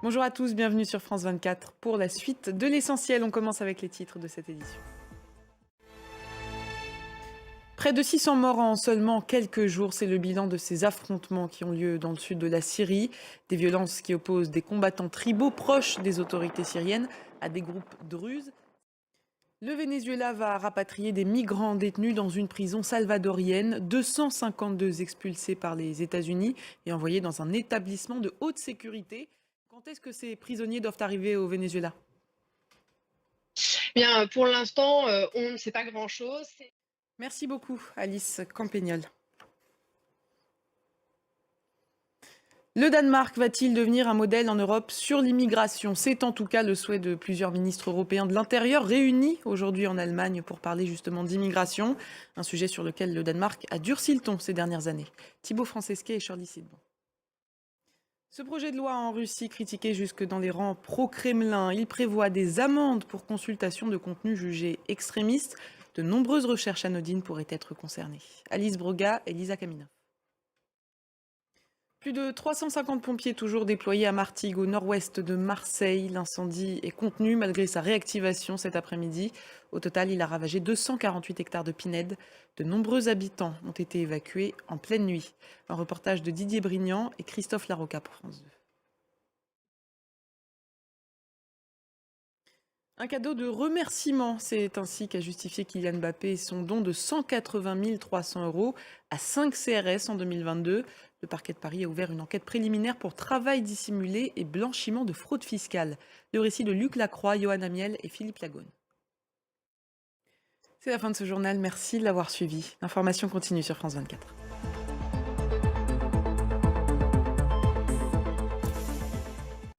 Bonjour à tous, bienvenue sur France 24 pour la suite de l'essentiel. On commence avec les titres de cette édition. Près de 600 morts en seulement quelques jours, c'est le bilan de ces affrontements qui ont lieu dans le sud de la Syrie. Des violences qui opposent des combattants tribaux proches des autorités syriennes à des groupes druzes. Le Venezuela va rapatrier des migrants détenus dans une prison salvadorienne, 252 expulsés par les États-Unis et envoyés dans un établissement de haute sécurité. Quand est-ce que ces prisonniers doivent arriver au Venezuela? Bien, pour l'instant, on ne sait pas grand-chose. Merci beaucoup, Alice Campagnol. Le Danemark va-t-il devenir un modèle en Europe sur l'immigration? C'est en tout cas le souhait de plusieurs ministres européens de l'Intérieur réunis aujourd'hui en Allemagne pour parler justement d'immigration, un sujet sur lequel le Danemark a durci le ton ces dernières années. Thibaut Francesquet et Shirley Sidbon. Ce projet de loi en Russie, critiqué jusque dans les rangs pro-Kremlin, il prévoit des amendes pour consultation de contenus jugés extrémistes. De nombreuses recherches anodines pourraient être concernées. Alice Broga et Lisa Kamina. Plus de 350 pompiers toujours déployés à Martigues, au nord-ouest de Marseille. L'incendie est contenu malgré sa réactivation cet après-midi. Au total, il a ravagé 248 hectares de pinèdes. De nombreux habitants ont été évacués en pleine nuit. Un reportage de Didier Brignant et Christophe Larocca pour France 2. Un cadeau de remerciement, c'est ainsi qu'a justifié Kylian Mbappé son don de 180 300 euros à 5 CRS en 2022. Le parquet de Paris a ouvert une enquête préliminaire pour travail dissimulé et blanchiment de fraude fiscale. Le récit de Luc Lacroix, Johan Amiel et Philippe Lagone. C'est la fin de ce journal, merci de l'avoir suivi. L'information continue sur France 24.